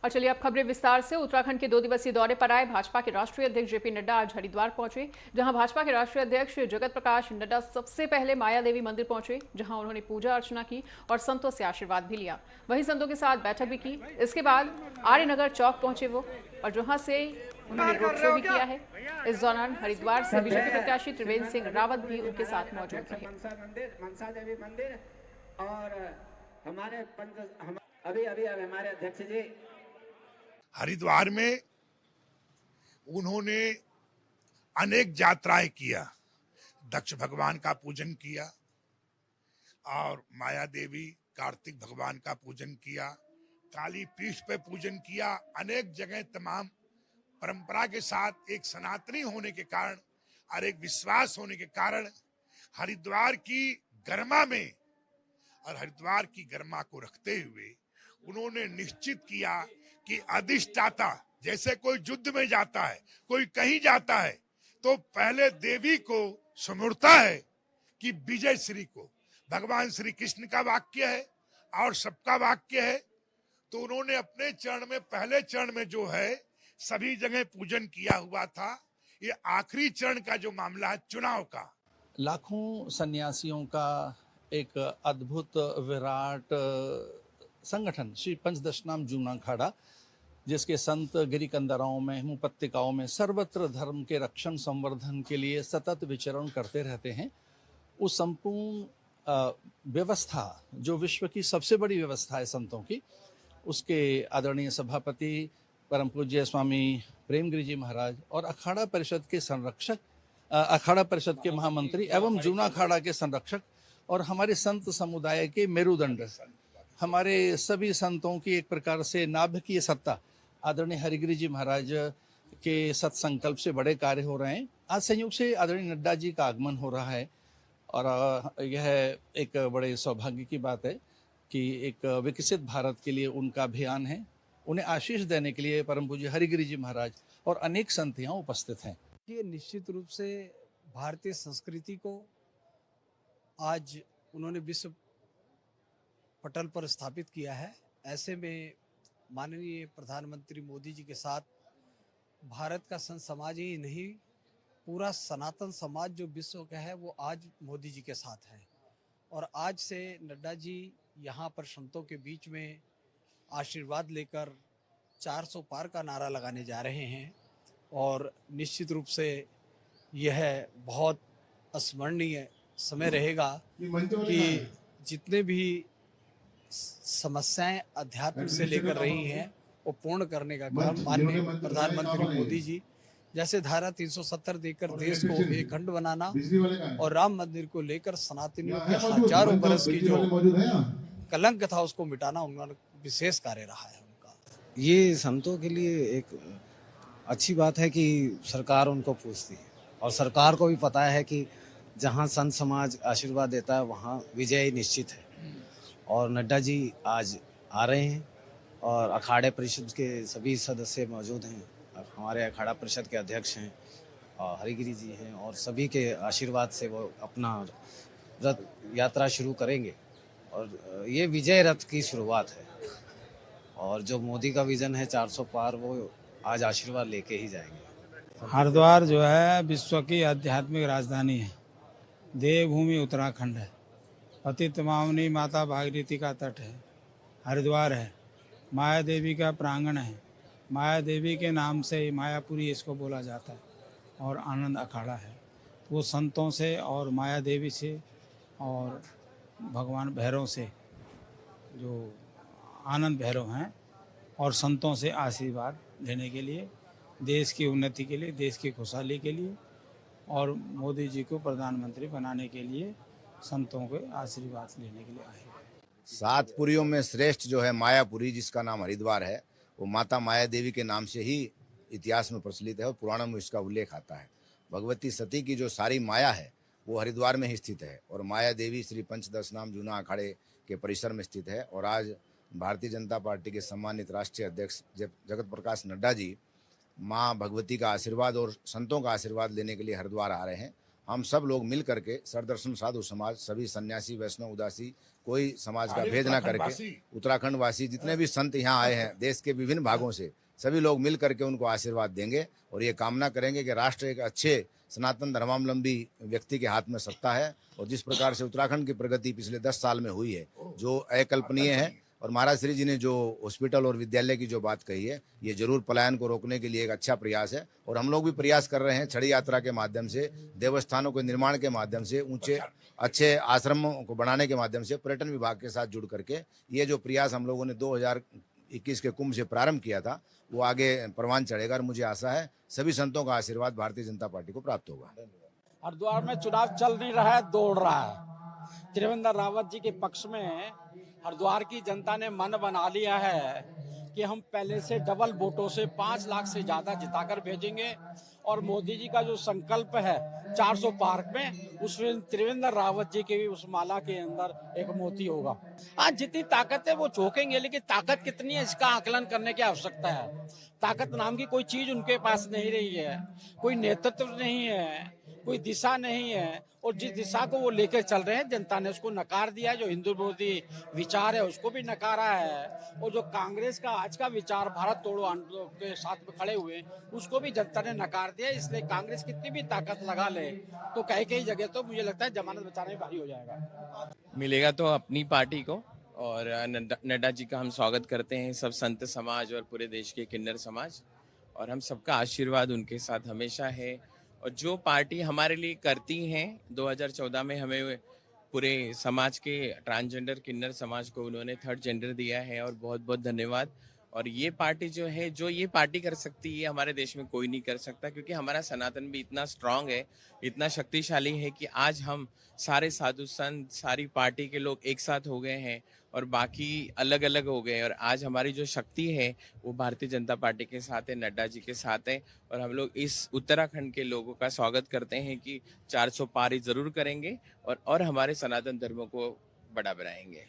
और चलिए अब खबरें विस्तार से। उत्तराखंड के 2 दिवसीय दौरे पर आए भाजपा के राष्ट्रीय अध्यक्ष जेपी नड्डा आज हरिद्वार पहुंचे, जहां भाजपा के राष्ट्रीय अध्यक्ष जगत प्रकाश नड्डा सबसे पहले माया देवी मंदिर पहुंचे, जहां उन्होंने पूजा अर्चना की और संतों से आशीर्वाद भी लिया। वहीं संतों के साथ बैठक भी की। इसके बाद आर्यनगर चौक पहुंचे वो, और जहां से उन्होंने रोड शो भी किया है। इस दौरान हरिद्वार से बीजेपी प्रत्याशी त्रिवेंद्र सिंह रावत भी उनके साथ मौजूद रहे। मनसा देवी मंदिर और हमारे अभी हमारे अध्यक्ष जी हरिद्वार में उन्होंने अनेक यात्राएं किया, दक्ष भगवान का पूजन किया और माया देवी कार्तिक भगवान का पूजन किया, काली पीठ पे पूजन किया। अनेक जगह तमाम परंपरा के साथ एक सनातनी होने के कारण और एक विश्वास होने के कारण हरिद्वार की गरिमा में और हरिद्वार की गरिमा को रखते हुए उन्होंने निश्चित किया कि अधिष्ठाता, जैसे कोई युद्ध में जाता है, कोई कहीं जाता है तो पहले देवी को सुमरता है कि विजय श्री को। भगवान श्री कृष्ण का वाक्य है और सबका वाक्य है, तो उन्होंने अपने चरण में, पहले चरण में जो है सभी जगह पूजन किया हुआ था। ये आखिरी चरण का जो मामला है चुनाव का, लाखों सन्यासियों का एक अद्भुत विराट संगठन श्री पंचदशनाम जूना अखाड़ा, जिसके संत गिरिकंदराओं में, हिमोपत्यकाओं में सर्वत्र धर्म के रक्षण संवर्धन के लिए सतत विचरण करते रहते हैं। उस संपूर्ण व्यवस्था जो विश्व की सबसे बड़ी व्यवस्था है संतों की, उसके आदरणीय सभापति परम पूज्य स्वामी प्रेमगिरि जी महाराज और अखाड़ा परिषद के संरक्षक, अखाड़ा परिषद के महामंत्री एवं जूना अखाड़ा के संरक्षक और हमारे संत समुदाय के मेरुदंड, हमारे सभी संतों की एक प्रकार से नाभिकीय सत्ता आदरणीय हरिगिरि जी महाराज के सत्संकल्प से बड़े कार्य हो रहे हैं। आज संयोग से आदरणीय नड्डा जी का आगमन हो रहा है और यह एक बड़े सौभाग्य की बात है कि एक विकसित भारत के लिए उनका अभियान है। उन्हें आशीष देने के लिए परम पूज्य हरिगिरि जी महाराज और अनेक संत यहाँ उपस्थित हैं। ये निश्चित रूप से भारतीय संस्कृति को आज उन्होंने विश्व पटल पर स्थापित किया है। ऐसे में माननीय प्रधानमंत्री मोदी जी के साथ भारत का संत समाज ही नहीं, पूरा सनातन समाज जो विश्व का है वो आज मोदी जी के साथ है। और आज से नड्डा जी यहाँ पर संतों के बीच में आशीर्वाद लेकर 400 पार का नारा लगाने जा रहे हैं और निश्चित रूप से यह बहुत स्मरणीय समय रहेगा कि जितने भी समस्याएं अध्यात्म से लेकर रही हैं वो पूर्ण करने का काम माननीय प्रधानमंत्री मोदी जी, जैसे धारा 370 देकर देश को एक खंड बनाना और राम मंदिर को लेकर सनातनियों के हजारों बरस की जो कलंक था उसको मिटाना उन्होंने विशेष कार्य रहा है उनका। ये संतों के लिए एक अच्छी बात है कि सरकार उनको पूछती है और सरकार को भी पता है कि जहाँ संत समाज आशीर्वाद देता है वहाँ विजय निश्चित है। और नड्डा जी आज आ रहे हैं और अखाड़े परिषद के सभी सदस्य मौजूद हैं। हमारे अखाड़ा परिषद के अध्यक्ष हैं और हरिगिरि जी हैं और सभी के आशीर्वाद से वो अपना रथ यात्रा शुरू करेंगे और ये विजय रथ की शुरुआत है। और जो मोदी का विजन है 400 पार, वो आज आशीर्वाद लेके ही जाएंगे। हरिद्वार जो है विश्व की आध्यात्मिक राजधानी है, देवभूमि उत्तराखंड है, पतित पावनी माता भागीरथी का तट है, हरिद्वार है, माया देवी का प्रांगण है। माया देवी के नाम से मायापुरी इसको बोला जाता है और आनंद अखाड़ा है। वो संतों से और माया देवी से और भगवान भैरव से, जो आनंद भैरव हैं, और संतों से आशीर्वाद लेने के लिए, देश की उन्नति के लिए, देश की खुशहाली के लिए और मोदी जी को प्रधानमंत्री बनाने के लिए संतों के आशीर्वाद लेने के लिए आए। 7 पुरियों में श्रेष्ठ जो है मायापुरी, जिसका नाम हरिद्वार है, वो माता माया देवी के नाम से ही इतिहास में प्रचलित है और पुराणों में इसका उल्लेख आता है। भगवती सती की जो सारी माया है वो हरिद्वार में ही स्थित है और माया देवी श्री पंचदशनाम जूना अखाड़े के परिसर में स्थित है। और आज भारतीय जनता पार्टी के सम्मानित राष्ट्रीय अध्यक्ष जगत प्रकाश नड्डा जी माँ भगवती का आशीर्वाद और संतों का आशीर्वाद लेने के लिए हरिद्वार आ रहे हैं। हम सब लोग मिल करके सरदर्शन साधु समाज, सभी सन्यासी, वैष्णव, उदासी, कोई समाज का भेद ना करके उत्तराखंड वासी जितने भी संत यहाँ आए हैं देश के विभिन्न भागों से, सभी लोग मिल करके उनको आशीर्वाद देंगे और ये कामना करेंगे कि राष्ट्र एक अच्छे सनातन धर्मावलंबी व्यक्ति के हाथ में सत्ता है। और जिस प्रकार से उत्तराखंड की प्रगति पिछले 10 साल में हुई है जो अकल्पनीय है, और महाराज श्री जी ने जो हॉस्पिटल और विद्यालय की जो बात कही है, ये जरूर पलायन को रोकने के लिए एक अच्छा प्रयास है। और हम लोग भी प्रयास कर रहे हैं छड़ी यात्रा के माध्यम से, देवस्थानों के निर्माण के माध्यम से, ऊंचे अच्छे आश्रमों को बनाने के माध्यम से, पर्यटन विभाग के साथ जुड़ करके ये जो प्रयास हम लोगों ने 2021 के कुंभ से प्रारंभ किया था वो आगे परवान चढ़ेगा। और मुझे आशा है सभी संतों का आशीर्वाद भारतीय जनता पार्टी को प्राप्त होगा। हरिद्वार में चुनाव चल नहीं रहा है, दौड़ रहा है। त्रिवेंद्र रावत जी के पक्ष में हरिद्वार की जनता ने मन बना लिया है कि हम पहले से डबल वोटों से 5 लाख से ज्यादा जिताकर भेजेंगे। और मोदी जी का जो संकल्प है 400 पार्क में, उसमें त्रिवेंद्र रावत जी के भी उस माला के अंदर एक मोती होगा। हाँ, जितनी ताकत है वो झोंकेंगे, लेकिन ताकत कितनी है इसका आकलन करने की आवश्यकता है। ताकत नाम की कोई चीज उनके पास नहीं रही है, कोई नेतृत्व नहीं है, कोई दिशा नहीं है। और जिस दिशा को वो लेकर चल रहे हैं जनता ने उसको नकार दिया है। जो हिंदू विरोधी विचार है उसको भी नकारा है, और जो कांग्रेस का आज का विचार भारत तोड़ो आंदोलन के साथ में खड़े हुए उसको भी जनता ने नकार दिया। इसलिए कांग्रेस कितनी भी ताकत लगा ले तो कई जगह तो मुझे लगता है जमानत बचाने में भारी हो जाएगा। मिलेगा तो अपनी पार्टी को, और नड्डा जी का हम स्वागत करते हैं, सब संत समाज और पूरे देश के किन्नर समाज, और हम सबका आशीर्वाद उनके साथ हमेशा है। और जो पार्टी हमारे लिए करती हैं, 2014 में हमें पूरे समाज के ट्रांसजेंडर किन्नर समाज को उन्होंने 3rd जेंडर दिया है, और बहुत बहुत धन्यवाद। और ये पार्टी जो है, जो ये पार्टी कर सकती है हमारे देश में कोई नहीं कर सकता, क्योंकि हमारा सनातन भी इतना स्ट्रांग है, इतना शक्तिशाली है कि आज हम सारे साधु संत, सारी पार्टी के लोग एक साथ हो गए हैं और बाकी अलग अलग हो गए। और आज हमारी जो शक्ति है वो भारतीय जनता पार्टी के साथ है, नड्डा जी के साथ है। और हम लोग इस उत्तराखंड के लोगों का स्वागत करते हैं कि 400 पारी जरूर करेंगे और हमारे सनातन धर्मों को बड़ा बनाएंगे।